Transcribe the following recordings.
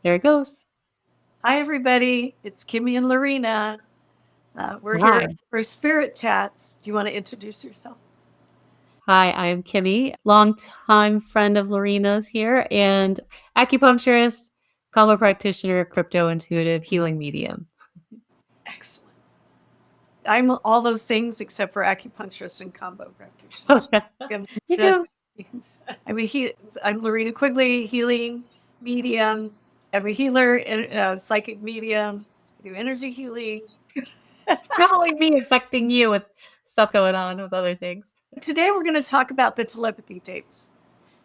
There it goes. Hi, everybody. It's Kimmie and Lorina. We're here Hi. for Spirit Chats. Do you want to introduce yourself? Hi, I am Kimmie, longtime friend of Lorina's here, and acupuncturist, combo practitioner, crypto intuitive, healing medium. Excellent. I'm all those things except for acupuncturist and combo practitioners. I'm Me just, too. I'm Lorina Quigley, healing medium. I'm a healer and psychic medium. I do energy healing. It's probably me affecting you with stuff going on with other things. Today, we're going to talk about the telepathy tapes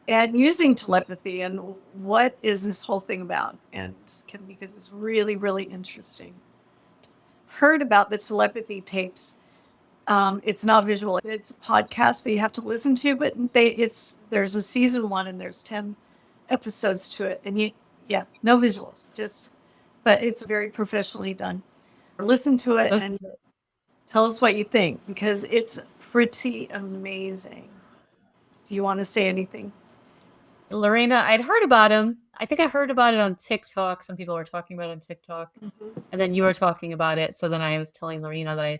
and using telepathy and what is this whole thing about, and because it's really, really interesting. Heard about the telepathy tapes. It's not visual, it's a podcast that you have to listen to, but there's a season 1 and there's 10 episodes to it, and no visuals, just, but it's very professionally done. Listen to it and tell us what you think, because it's pretty amazing. Do you want to say anything? Lorena, I'd heard about him. I think I heard about it on TikTok. Some people were talking about it on TikTok. And then you were talking about it. So then I was telling Lorena that I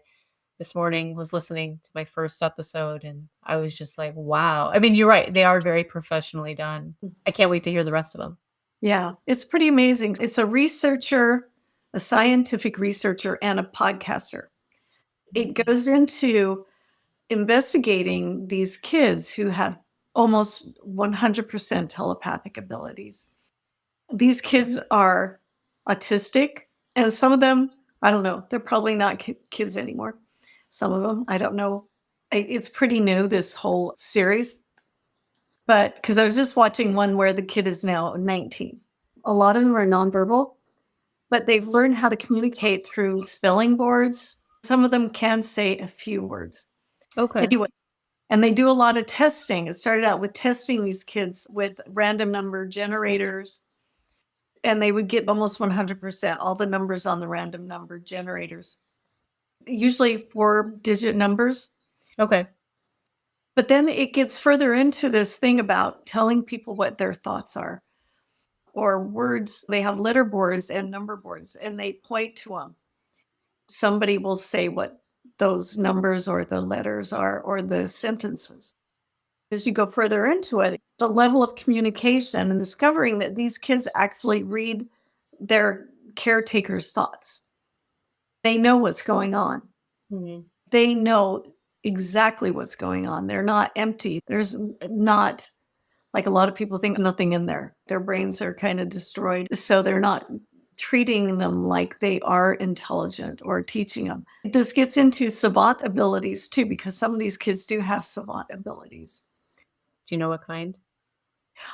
this morning was listening to my first episode and I was just like, wow. I mean, you're right. They are very professionally done. I can't wait to hear the rest of them. Yeah, it's pretty amazing. It's a researcher, a scientific researcher, and a podcaster. It goes into investigating these kids who have almost 100% telepathic abilities. These kids are autistic, and some of them, I don't know, they're probably not kids anymore. Some of them, I don't know. It's pretty new, this whole series. But because I was just watching one where the kid is now 19. A lot of them are nonverbal, but they've learned how to communicate through spelling boards. Some of them can say a few words. Okay. Anyway, and they do a lot of testing. It started out with testing these kids with random number generators, and they would get almost 100%, all the numbers on the random number generators, usually 4-digit numbers. Okay. But then it gets further into this thing about telling people what their thoughts are, or words. They have letter boards and number boards, and they point to them. Somebody will say what those numbers or the letters are, or the sentences. As you go further into it, the level of communication and discovering that these kids actually read their caretakers' thoughts. They know what's going on. Mm-hmm. They know exactly what's going on. They're not empty. There's not, like a lot of people think, nothing in there. Their brains are kind of destroyed. So they're not treating them like they are intelligent or teaching them. This gets into savant abilities too, because some of these kids do have savant abilities. Do you know what kind?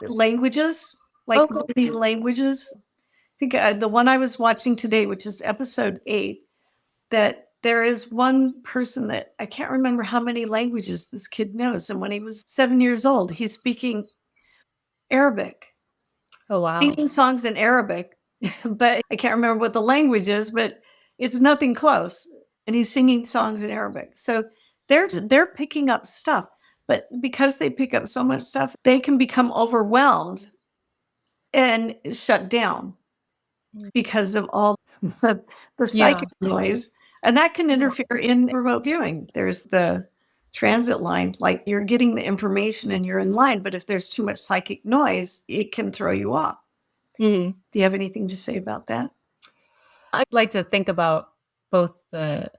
Languages, like learning languages. I think the one I was watching today, which is episode 8, that there is one person that I can't remember how many languages this kid knows. And when he was 7 years old, he's speaking Arabic, Oh, wow. singing songs in Arabic, but I can't remember what the language is, but it's nothing close. And he's singing songs in Arabic. So they're picking up stuff, but because they pick up so much stuff, they can become overwhelmed and shut down because of all the psychic noise. And that can interfere in remote viewing. There's the transit line, like you're getting the information and you're in line, but if there's too much psychic noise, it can throw you off. Mm-hmm. Do you have anything to say about that? I'd like to think about both the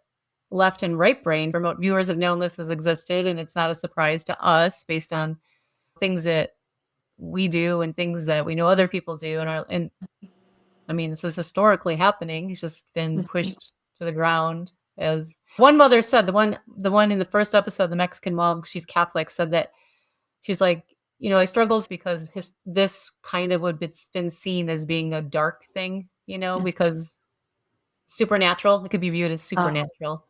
left and right brains. Remote viewers have known this has existed, and it's not a surprise to us based on things that we do and things that we know other people do. And I mean, this is historically happening. It's just been pushed to the ground. As one mother said, the one in the first episode, the Mexican mom, she's Catholic, said that she's like, I struggled because this kind of would been seen as being a dark thing, because supernatural. It could be viewed as supernatural.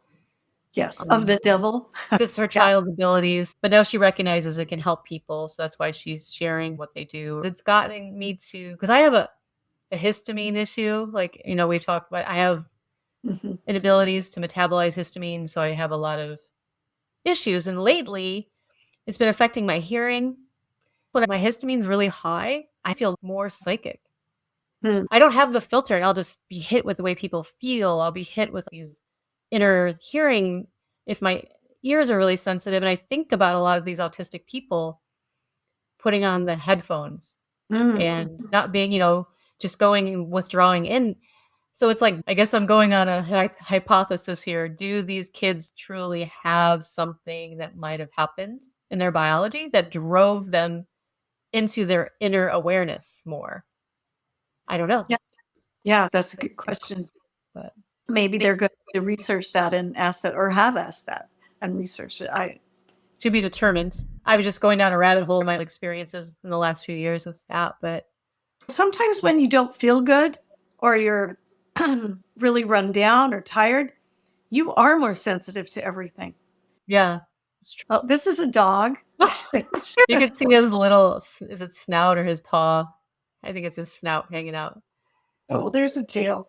Yes, of the devil. This her child abilities, but now she recognizes it can help people, so that's why she's sharing what they do. It's gotten me to, because I have a histamine issue. Like, we've talked about, I have inabilities to metabolize histamine, so I have a lot of issues. And lately, it's been affecting my hearing. When my histamine's really high, I feel more psychic. Hmm. I don't have the filter, and I'll just be hit with the way people feel. I'll be hit with these inner hearing if my ears are really sensitive. And I think about a lot of these autistic people putting on the headphones Mm. and not being, just going and withdrawing in. So it's like, I guess I'm going on a hypothesis here. Do these kids truly have something that might have happened in their biology that drove them into their inner awareness more? I don't know. Yeah. Yeah, that's a good question. But Maybe they're going to research that and ask that, or have asked that and researched it. I to be determined. I was just going down a rabbit hole in my experiences in the last few years with that. But Sometimes when you don't feel good or you're really run down or tired, you are more sensitive to everything. yeah, it's true. Oh, this is a dog. You could see his little, is it snout or his paw? I think it's his snout hanging out. Oh, there's a tail.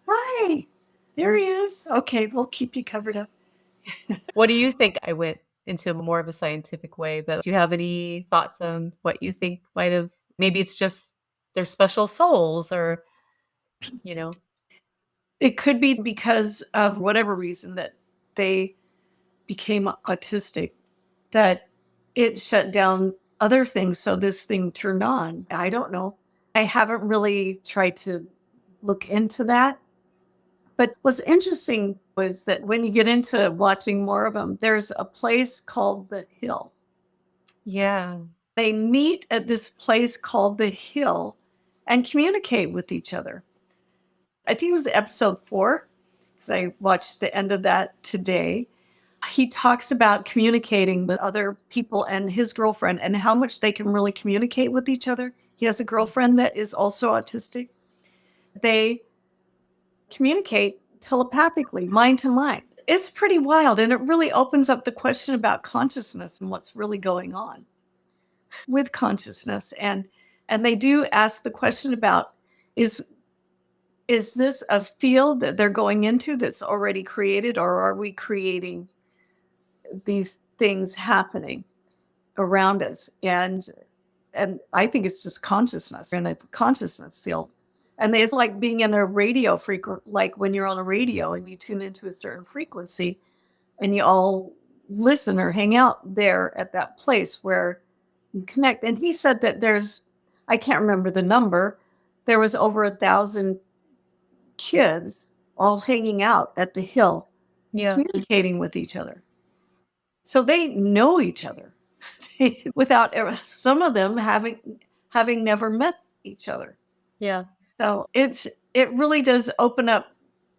Hi. There he is. Okay, we'll keep you covered up. What do you think? I went into more of a scientific way, but do you have any thoughts on what you think might have, maybe it's just their special souls or, you know, It could be because of whatever reason that they became autistic, that it shut down other things. So this thing turned on. I don't know. I haven't really tried to look into that. But what's interesting was that when you get into watching more of them, there's a place called the Hill. yeah, They meet at this place called the Hill and communicate with each other. I think it was episode 4, because I watched the end of that today. He talks about communicating with other people and his girlfriend and how much they can really communicate with each other. He has a girlfriend that is also autistic. They communicate telepathically, mind to mind. It's pretty wild, and it really opens up the question about consciousness and what's really going on with consciousness. And they do ask the question about, is is this a field that they're going into that's already created, or are we creating these things happening around us? And I think it's just consciousness in a consciousness field. And it's like being in a radio frequency, like when you're on a radio and you tune into a certain frequency and you all listen or hang out there at that place where you connect. And he said that I can't remember the number, there was over 1,000 kids all hanging out at the Hill, yeah, communicating with each other. So they know each other without some of them having never met each other. yeah, So it really does open up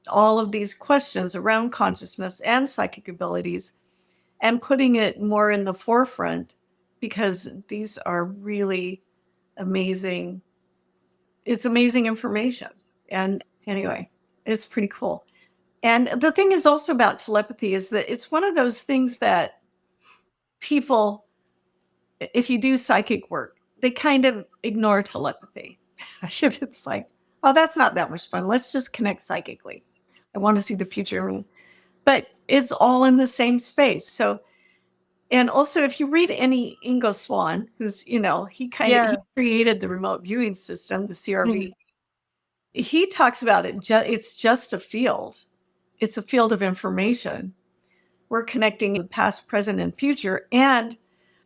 all of these questions around consciousness and psychic abilities and putting it more in the forefront, because these are really amazing. It's amazing information. And anyway, it's pretty cool. And the thing is also about telepathy is that it's one of those things that people, if you do psychic work, they kind of ignore telepathy. It's like, oh, that's not that much fun. Let's just connect psychically. I want to see the future. But it's all in the same space. So, and also if you read any Ingo Swann, who's, he yeah, created the remote viewing system, the mhm, CRV, he talks about it. It's just a field. It's a field of information. We're connecting the past, present, and future. And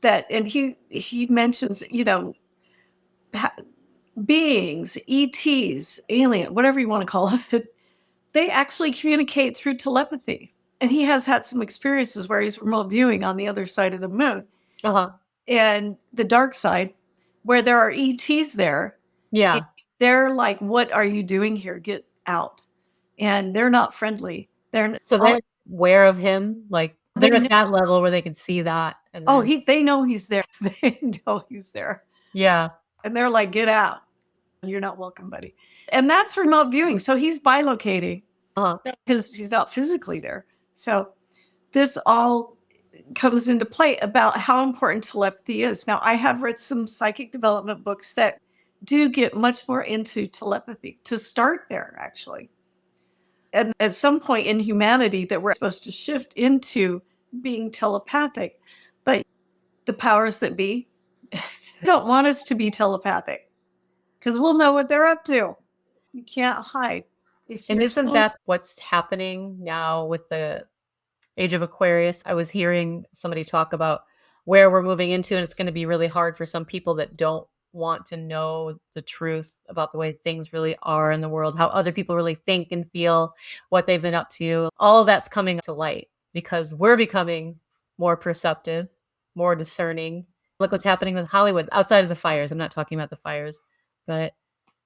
he mentions, beings, ETs, alien, whatever you want to call it, they actually communicate through telepathy. And he has had some experiences where he's remote viewing on the other side of the moon uh-huh, and the dark side, where there are ETs there. And yeah. they're like, "What are you doing here? Get out!" And they're not friendly. So they're aware of him, like, They they're at know. that level where they can see that, and Oh, then they know he's there. They know he's there, yeah, and they're like, "Get out! You're not welcome, buddy." And that's remote viewing. So he's bilocating uh-huh, because he's not physically there. So this all comes into play about how important telepathy is. Now, I have read some psychic development books that do get much more into telepathy to start there, actually. And at some point in humanity, that we're supposed to shift into being telepathic. But the powers that be don't want us to be telepathic. because we'll know what they're up to. You can't hide. If And you're isn't told, that what's happening now with the age of Aquarius? I was hearing somebody talk about where we're moving into, and it's going to be really hard for some people that don't want to know the truth about the way things really are in the world, how other people really think and feel, what they've been up to. All of that's coming to light because we're becoming more perceptive, more discerning. Look what's happening with Hollywood outside of the fires. I'm not talking about the fires, but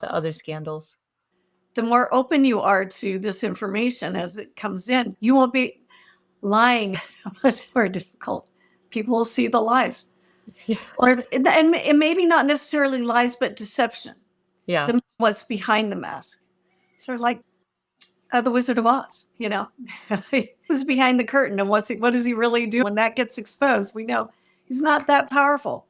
the other scandals. the more open you are to this information as it comes in, you won't be lying much more difficult. People will see the lies, Yeah. or and maybe not necessarily lies, but deception. Yeah. What's behind the mask? Sort of like the Wizard of Oz. You know, who's behind the curtain, and what does he really do? When that gets exposed, we know he's not that powerful.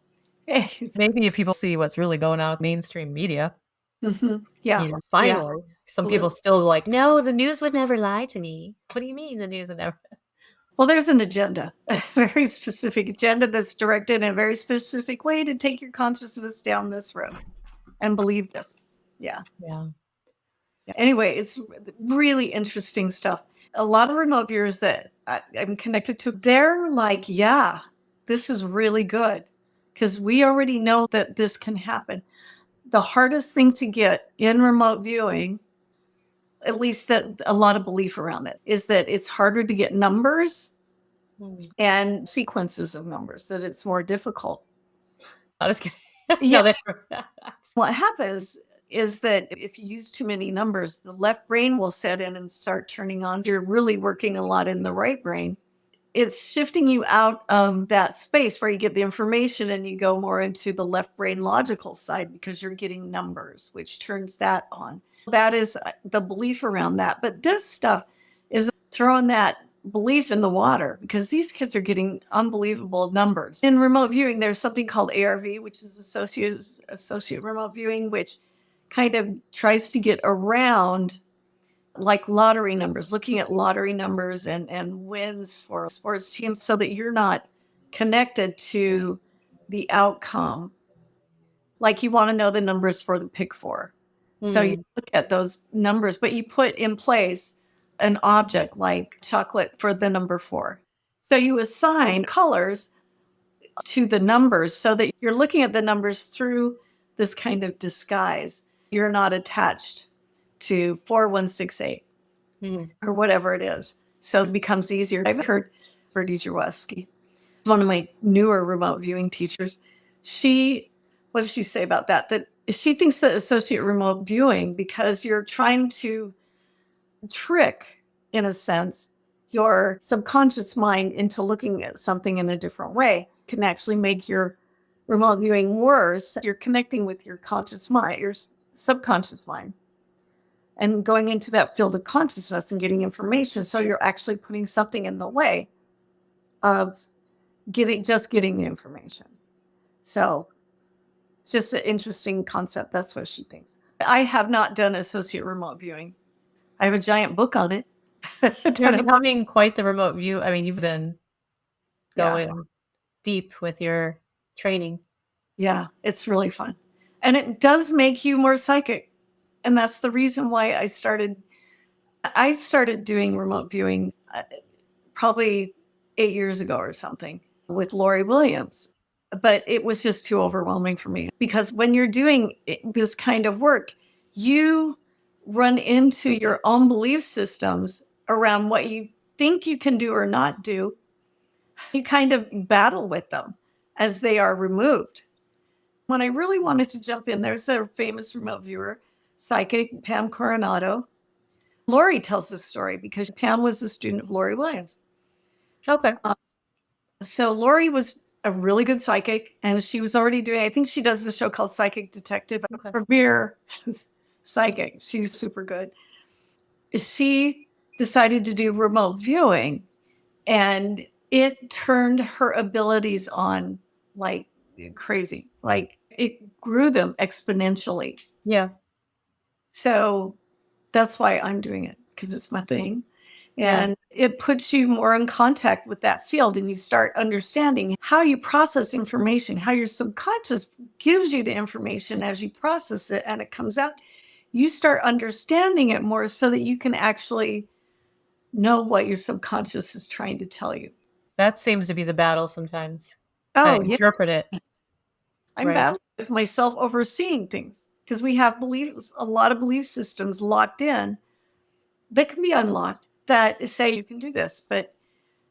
Maybe if people see what's really going on with mainstream media, Yeah, yeah. finally. Some people still like, no, the news would never lie to me. What do you mean the news would never? Well, there's an agenda, a very specific agenda that's directed in a very specific way to take your consciousness down this road and believe this. Yeah. Yeah. Anyway, it's really interesting stuff. A lot of remote viewers that I'm connected to, they're like, yeah, this is really good because we already know that this can happen. The hardest thing to get in remote viewing, at least that a lot of belief around it, is that it's harder to get numbers Hmm. and sequences of numbers, that it's more difficult. I was kidding. Yeah. No, they What happens is that if you use too many numbers, the left brain will set in and start turning on. You're really working a lot in the right brain. It's shifting you out of that space where you get the information and you go more into the left brain logical side because you're getting numbers, which turns that on. That is the belief around that. But this stuff is throwing that belief in the water because these kids are getting unbelievable numbers. In remote viewing, there's something called ARV, which is associate remote viewing, which kind of tries to get around like lottery numbers, looking at lottery numbers and wins for sports teams so that you're not connected to the outcome. Like you want to know the numbers for the pick four. So you Hmm. look at those numbers, but you put in place an object like chocolate for the number four. So you assign colors to the numbers so that you're looking at the numbers through this kind of disguise. You're not attached to 4168 Hmm. or whatever it is. So it becomes easier. I've heard Bertie Jaworski, one of my newer remote viewing teachers. What does she say about that? That she thinks that associate remote viewing, because you're trying to trick, in a sense, your subconscious mind into looking at something in a different way, can actually make your remote viewing worse. You're connecting with your conscious mind, your subconscious mind, and going into that field of consciousness and getting information. So you're actually putting something in the way of getting the information. So it's just an interesting concept. That's what she thinks. I have not done associate remote viewing. I have a giant book on it. You're becoming quite the remote view. I mean, you've been Yeah. going deep with your training. Yeah. It's really fun. And it does make you more psychic. And that's the reason why I started doing remote viewing probably 8 years ago or something with Lori Williams. But it was just too overwhelming for me because when you're doing this kind of work, you run into your own belief systems around what you think you can do or not do. You kind of battle with them as they are removed. When I really wanted to jump in, there's a famous remote viewer, psychic Pam Coronado. Lori tells this story because Pam was a student of Lori Williams. Okay. So Lori was a really good psychic, and she was already doing. I think she does the show called Psychic Detective. Okay. Premier psychic. She's super good. She decided to do remote viewing, and it turned her abilities on like crazy. Like it grew them exponentially. Yeah. So that's why I'm doing it because it's my thing. Yeah. And it puts you more in contact with that field, and you start understanding how you process information, how your subconscious gives you the information as you process it and it comes out. You start understanding it more so that you can actually know what your subconscious is trying to tell you. That seems to be the battle sometimes. How to Oh, yeah. interpret it. I'm Right. battling with myself overseeing things because we have beliefs, a lot of belief systems locked in that can be unlocked that say you can do this, but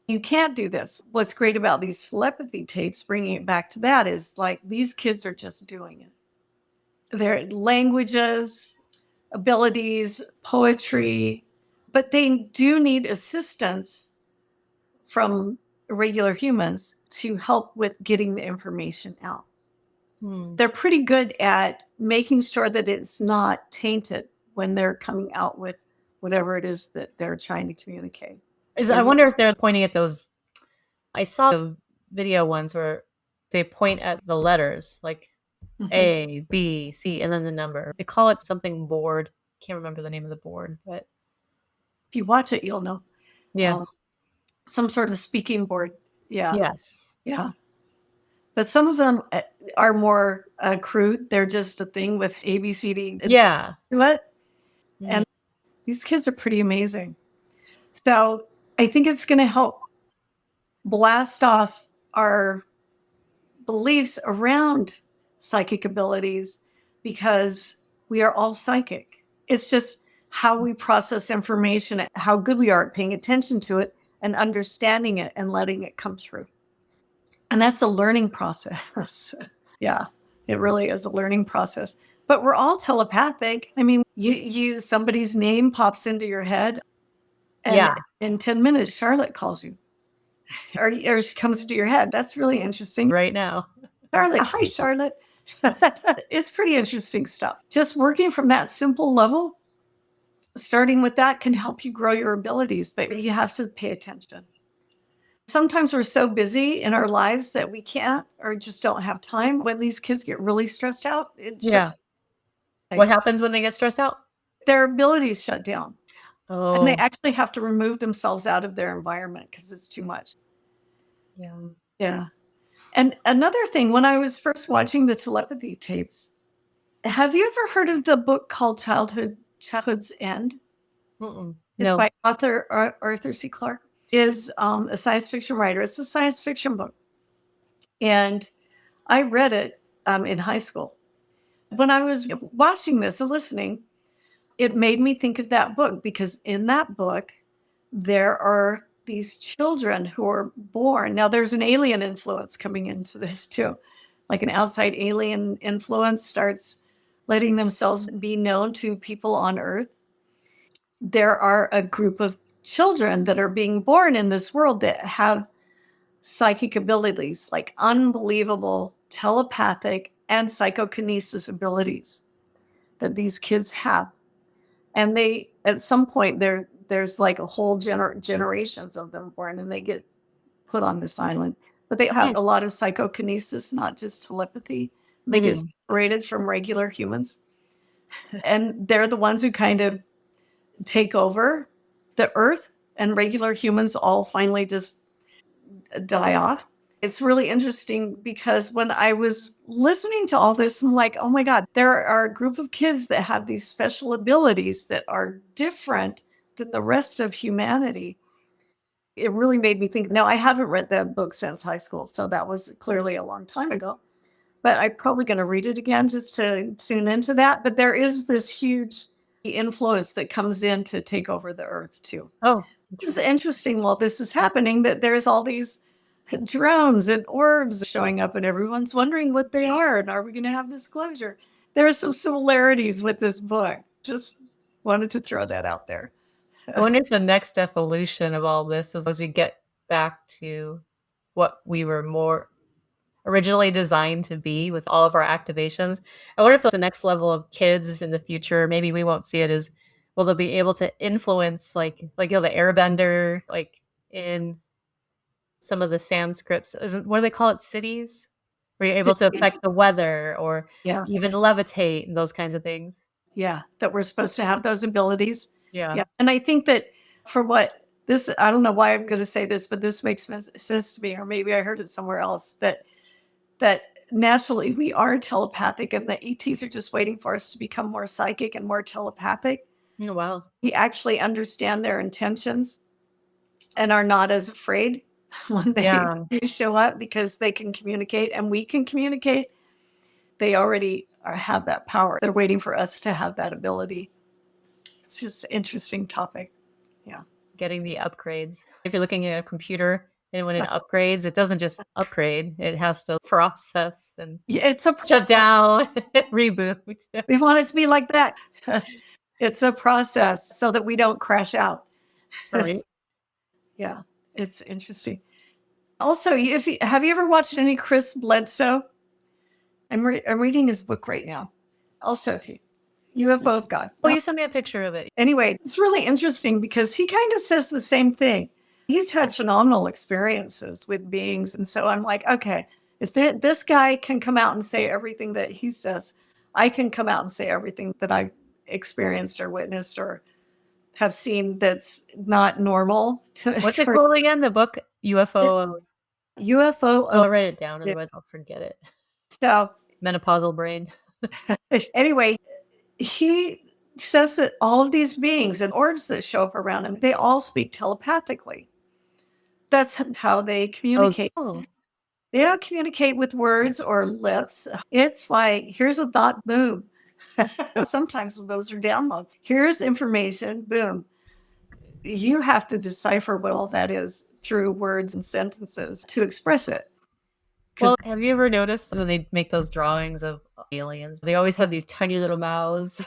you can't do this. What's great about these telepathy tapes, bringing it back to that, is like these kids are just doing it. Their languages, abilities, poetry, but they do need assistance from regular humans to help with getting the information out. Hmm. They're pretty good at making sure that it's not tainted when they're coming out with whatever it is that they're trying to communicate. They're I really, wonder if they're pointing at those. I saw the video ones where they point at the letters like mhm. A, B, C, and then the number. They call it something board. Can't remember the name of the board, but If you watch it, you'll know. yeah. Um, some sort of speaking board. Yeah, Yes. yeah. But some of them are more crude. They're just a thing with A, B, C, D. Yeah. What? Mhm. And these kids are pretty amazing. So I think it's going to help blast off our beliefs around psychic abilities because we are all psychic. It's just how we process information, how good we are at paying attention to it and understanding it and letting it come through. And that's a learning process. Yeah, it really is a learning process. But we're all telepathic. I mean, you somebody's name pops into your head, and Yeah. in 10 minutes, Charlotte calls you, or she comes into your head. That's really interesting. Right now. Charlotte, hi, Charlotte. It's pretty interesting stuff. Just working from that simple level, starting with that can help you grow your abilities, but you have to pay attention. Sometimes we're so busy in our lives that we can't or just don't have time. When these kids get really stressed out, it Yeah. shuts What happens when they get stressed out? their abilities shut down. And they Oh, actually have to remove themselves out of their environment because it's too much. yeah. Yeah. And another thing, when I was first watching the telepathy tapes, have you ever heard of the book called Childhood's End? Mm-mm. It's No. by author Arthur C. Clarke. Is a science fiction writer. It's a science fiction book, and I read it in high school. When I was watching this and listening, it made me think of that book because in that book there are these children who are born. Now there's an alien influence coming into this too, like an outside alien influence starts letting themselves be known to people on Earth. There are a group of children that are being born in this world that have psychic abilities, like unbelievable telepathic and psychokinesis abilities that these kids have. And they, at some point, there's like a whole generations of them born, and they get put on this island. But they have Mm. a lot of psychokinesis, not just telepathy. They get Mhm. separated from regular humans, and they're the ones who kind of take over the earth, and regular humans all finally just die off. It's really interesting because when I was listening to all this, I'm like, oh my God, there are a group of kids that have these special abilities that are different than the rest of humanity. It really made me think. Now, I haven't read that book since high school, so that was clearly a long time ago. But I'm probably going to read it again just to tune into that. But there is this huge influence that comes in to take over the earth, too. Oh, It's interesting. interesting while this is happening that there's all these drones and orbs showing up, and everyone's wondering what they are. And are we going to have disclosure? There are some similarities with this book. Just wanted to throw that out there. I wonder if the next evolution of all this is as we get back to what we were more originally designed to be with all of our activations. I wonder if the next level of kids in the future, maybe we won't see it as will they be able to influence the airbender, like in some of the Sanscripts. Isn't what do they call it? Cities? Where you're able to affect the weather or Yeah. even levitate and those kinds of things. Yeah. That we're supposed to have those abilities. Yeah. Yeah. And I think that for what This, I don't know why I'm going to say this, but this makes sense to me, or maybe I heard it somewhere else, that naturally we are telepathic and the ETs are just waiting for us to become more psychic and more telepathic. Oh, wow. We actually understand their intentions and are not as afraid when they Yeah. do show up because they can communicate and we can communicate. They already have that power. They're waiting for us to have that ability. It's just an interesting topic. Yeah. Getting the upgrades. If you're looking at a computer and when it upgrades, it doesn't just upgrade, it has to process and Yeah, it's a shut down, reboot. we want it to be like that. It's a process so that we don't crash out. Right. Yeah, it's interesting. Also, have you ever watched any Chris Bledsoe? I'm reading his book right now. Also, you have both got. Well, you sent me a picture of it. Anyway, it's really interesting because he kind of says the same thing. He's had phenomenal experiences with beings. And so I'm like, okay, if this guy can come out and say everything that he says, I can come out and say everything that I've experienced or witnessed or have seen that's not normal. What's it called again? The book UFO. UFO. I'll write it down, otherwise I'll forget it. So Menopausal brain. anyway, he says that all of these beings and orbs that show up around him, they all speak telepathically. That's how they communicate. Oh, They don't communicate with words or lips. It's like, here's a thought, boom. Sometimes those are downloads. Here's information, boom. You have to decipher what all that is through words and sentences to express it. well, have you ever noticed when they make those drawings of aliens, they always have these tiny little mouths,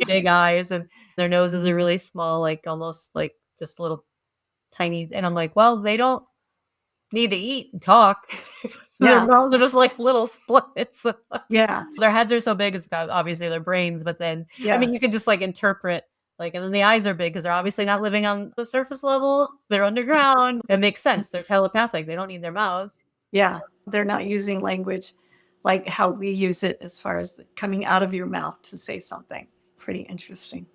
big eyes, and their noses are really small, like almost like just little tiny. And I'm like, well, they don't need to eat and talk. Their Yeah. mouths are just like little slits. Yeah. Their heads are so big, it's got obviously their brains, but then, Yeah. I mean, you could just like interpret, like, and then the eyes are big because they're obviously not living on the surface level. They're underground. It makes sense. They're telepathic. They don't need their mouths. Yeah. They're not using language like how we use it as far as coming out of your mouth to say something. Pretty interesting.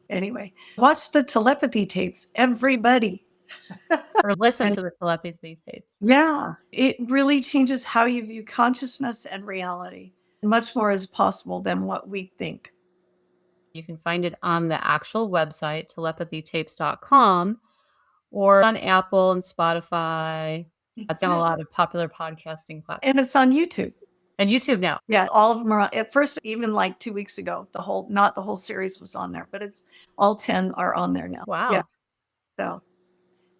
Anyway, watch the telepathy tapes, everybody. Or listen to the telepathy tapes. Yeah, it really changes how you view consciousness and reality. Much more is possible than what we think. You can find it on the actual website, telepathytapes.com, or on Apple and Spotify. It's on a lot of popular podcasting platforms. And it's on YouTube. And YouTube now. Yeah, all of them are on. At first, even like 2 weeks ago, not the whole series was on there, but it's all 10 are on there now. Wow. Yeah. So,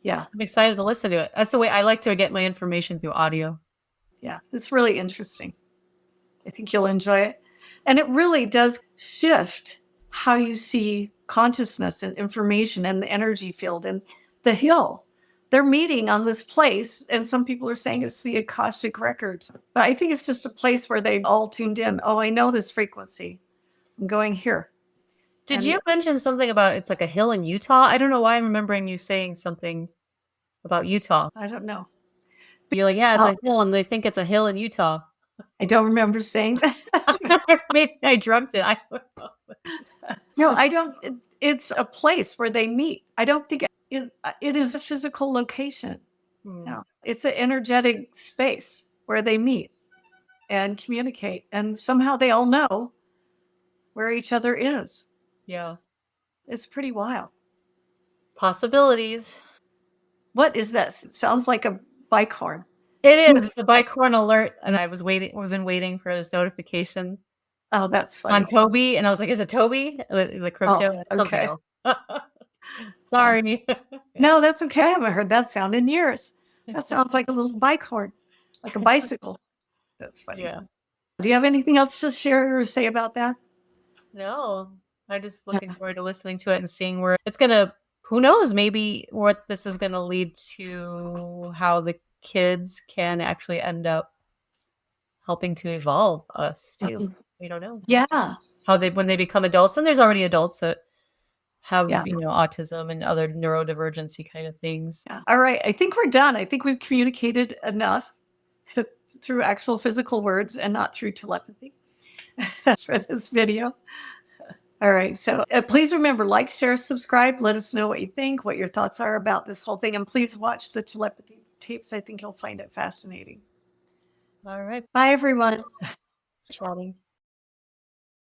yeah. I'm excited to listen to it. That's the way I like to get my information, through audio. Yeah, it's really interesting. I think you'll enjoy it. And it really does shift how you see consciousness and information and the energy field and the hill. They're meeting on this place, and some people are saying it's the Akashic Records. But I think it's just a place where they've all tuned in. Oh, I know this frequency. I'm going here. Did you mention something about it's like a hill in Utah? I don't know why I'm remembering you saying something about Utah. I don't know. You're like, yeah, it's a hill, and they think it's a hill in Utah. I don't remember saying that. Maybe I dreamt it. I don't know. No, I don't. It's a place where they meet. I don't think it is a physical location. No, it's an energetic space where they meet and communicate. And somehow they all know where each other is. Yeah. It's pretty wild. Possibilities. What is that? It sounds like a bike horn. It is. It's a bike horn alert. And We've been waiting for this notification. Oh, that's funny. On Toby. And I was like, is it Toby? The crypto? Oh, okay. Sorry. No, that's okay. I haven't heard that sound in years. That sounds like a little bike horn, like a bicycle. That's funny. Yeah. Do you have anything else to share or say about that? No. I'm just looking forward to listening to it and seeing where it's going to, who knows, maybe what this is going to lead to, how the kids can actually end up helping to evolve us too. We don't know. Yeah. How when they become adults, and there's already adults that have, autism and other neurodivergency kind of things. Yeah. All right. I think we're done. I think we've communicated enough through actual physical words and not through telepathy for this video. All right. So please remember, like, share, subscribe. Let us know what you think, what your thoughts are about this whole thing. And please watch the telepathy tapes. I think you'll find it fascinating. All right. Bye, everyone. Chatting.